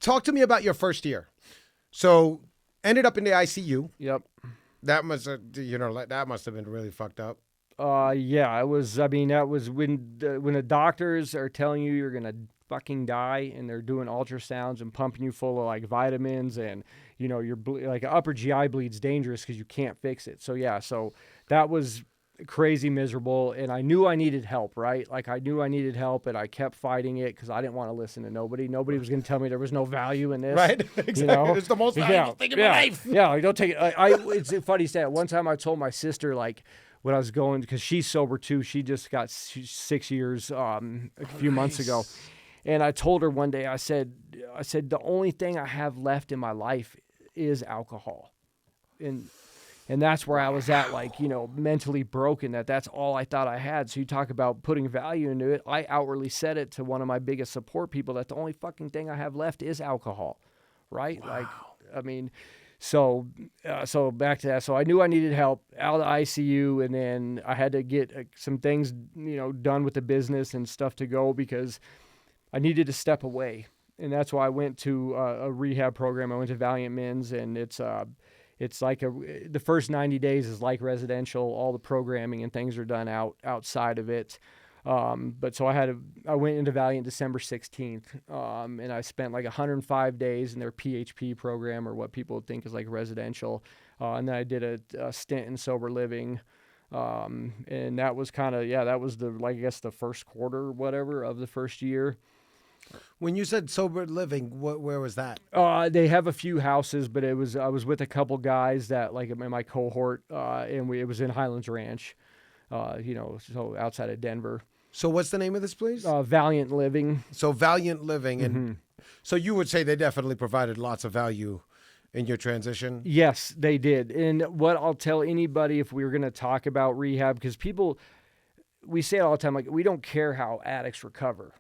talk to me about your first year. So ended up in the ICU. Yep. That must have, that must have been really fucked up. Yeah, it was. I mean, that was when the doctors are telling you you're gonna fucking die, and they're doing ultrasounds and pumping you full of like vitamins, and your like upper GI bleed's dangerous because you can't fix it. So yeah, so that was crazy miserable, and I knew I needed help, right? Like I knew I needed help, and I kept fighting it because I didn't want to listen to nobody. Nobody was going to tell me there was no value in this, Right? Exactly. It's the most valuable thing in my life. Yeah, like, don't take it. It's a funny stat. One time I told my sister, like, when I was going, because she's sober too. She just got 6 years a few months ago. And I told her one day, I said, the only thing I have left in my life is alcohol. And that's where I was at, like, mentally broken, that's all I thought I had. So you talk about putting value into it. I outwardly said it to one of my biggest support people that the only fucking thing I have left is alcohol, right? Wow. Like, I mean, so back to that. So I knew I needed help out of the ICU, and then I had to get some things, done with the business and stuff to go because I needed to step away. And that's why I went to a rehab program. I went to Valiant Men's, and it's like the first 90 days is like residential. All the programming and things are done outside of it. But so I went into Valiant December 16th, and I spent like 105 days in their PHP program, or what people would think is like residential. And then I did a stint in sober living. And that was that was I guess the first quarter or whatever of the first year. When you said sober living, where was that? They have a few houses, but I was with a couple guys that like in my cohort, and it was in Highlands Ranch, so outside of Denver. So what's the name of this place? Valiant Living. So Valiant Living, and Mm-hmm. so you would say they definitely provided lots of value in your transition? Yes, they did. And what I'll tell anybody if we were going to talk about rehab, because we say it all the time, like we don't care how addicts recover.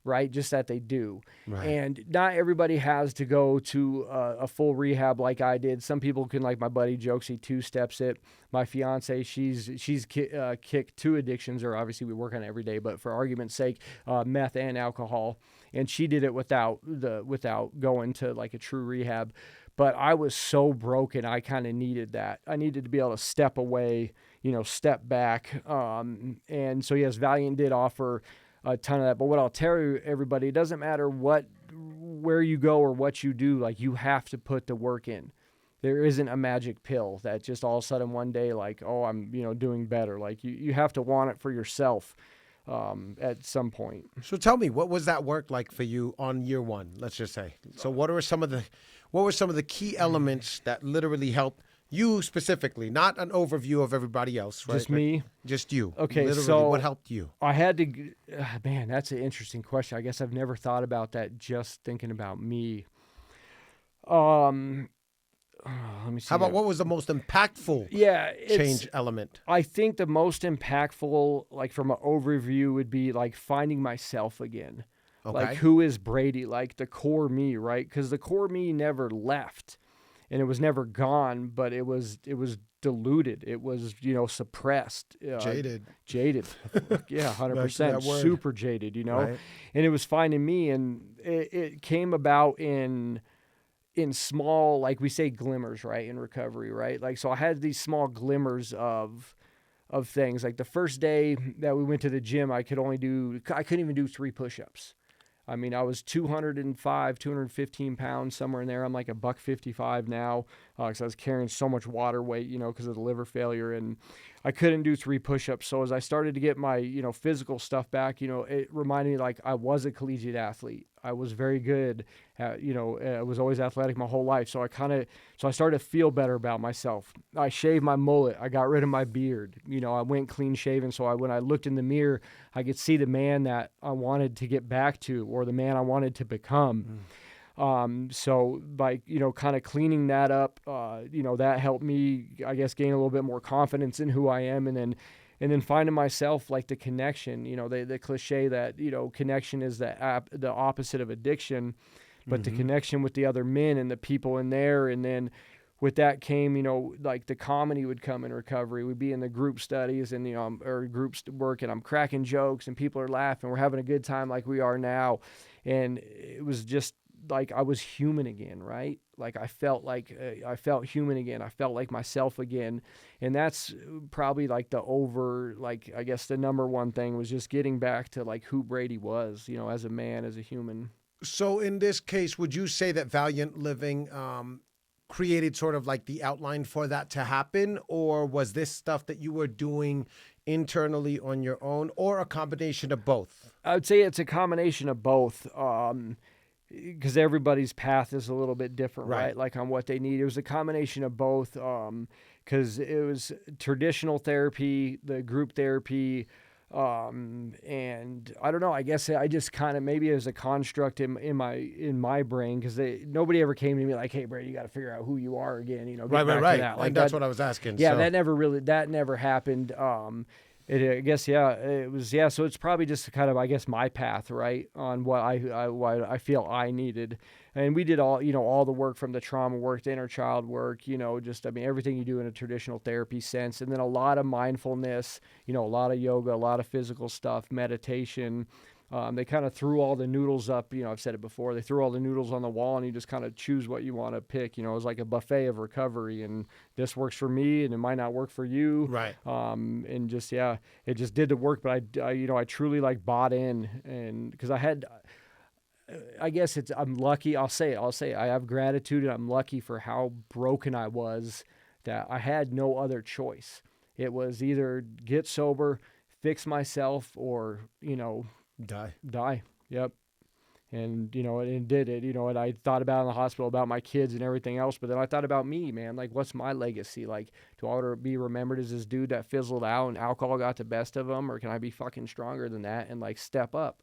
Right? Just that they do. Right. And not everybody has to go to a full rehab like I did. Some people can, like my buddy jokes, he two-steps it. My fiance, she's kicked 2 addictions, or obviously we work on it every day, but for argument's sake, meth and alcohol. And she did it without going to like a true rehab. But I was so broken, I kind of needed that. I needed to be able to step away, step back. And so yes, Valiant did offer a ton of that. But what I'll tell everybody, it doesn't matter where you go or what you do, like you have to put the work in. There isn't a magic pill that just all of a sudden one day, like, oh, I'm, doing better. Like you have to want it for yourself at some point. So tell me, what was that work like for you on year one, let's just say? So what were some of the key elements that literally helped you specifically, not an overview of everybody else, right? Just me? Just you. Okay, literally, so what helped you? I had to, man, that's an interesting question. I guess I've never thought about that just thinking about me. Let me see. How about what was the most impactful change element? I think the most impactful, like from an overview, would be like finding myself again. Okay. Like who is Brady? Like the core me, right? Because the core me never left. And it was never gone, but it was diluted. It was, suppressed. Jaded. Yeah, 100%. Super jaded, Right. And it was finding me, and it came about in small, like we say, glimmers, right, in recovery, right? Like, so I had these small glimmers of things. Like the first day that we went to the gym, I couldn't even do 3 push-ups. I mean, I was 215 pounds, somewhere in there. I'm like $155 now because I was carrying so much water weight, because of the liver failure. And I couldn't do 3 push-ups. So as I started to get my, physical stuff back, it reminded me like I was a collegiate athlete. I was very good. I was always athletic my whole life. So I started to feel better about myself. I shaved my mullet. I got rid of my beard. I went clean shaven. So when I looked in the mirror, I could see the man that I wanted to get back to, or the man I wanted to become. So by, kind of cleaning that up, that helped me, I guess, gain a little bit more confidence in who I am. And then finding myself, like the connection, the cliche that, connection is the opposite of addiction, but the connection with the other men and the people in there. And then with that came, like the comedy would come in recovery. We'd be in the group studies and, or groups work, and I'm cracking jokes and people are laughing. We're having a good time like we are now. And it was just like I was human again, right? Like I felt human again. I felt like myself again. And that's probably like like I guess the number one thing was just getting back to like who Brady was, as a man, as a human. So in this case, would you say that Valiant Living created sort of like the outline for that to happen, or was this stuff that you were doing internally on your own, or a combination of both? I would say it's a combination of both. Because everybody's path is a little bit different, Right. right? Like on what they need. It was a combination of both. Because it was traditional therapy, the group therapy, and I don't know. I guess I just kind of maybe it was a construct in my brain because nobody ever came to me like, "Hey, Brady, you got to figure out who you are again." Get Right, right, back to right. that. Like And that's that. what I was asking. Yeah, So, that never happened. I guess yeah, it was yeah. So it's probably just kind of I guess my path, right, on what I feel I needed, and we did all the work from the trauma work, the inner child work, just I mean everything you do in a traditional therapy sense, and then a lot of mindfulness, a lot of yoga, a lot of physical stuff, meditation. They kind of threw all the noodles up. I've said it before. They threw all the noodles on the wall, and you just kind of choose what you want to pick. It was like a buffet of recovery, and this works for me, and it might not work for you. right. And just yeah, it just did the work. But I truly like bought in, and because I guess I'm lucky. I'll say I have gratitude, and I'm lucky for how broken I was that I had no other choice. It was either get sober, fix myself, or Die. die. Yep. And and did it. And I thought about in the hospital about my kids and everything else, but then I thought about me, man. Like, what's my legacy? Like, do I want to be remembered as this dude that fizzled out and alcohol got the best of him, or can I be fucking stronger than that and like step up?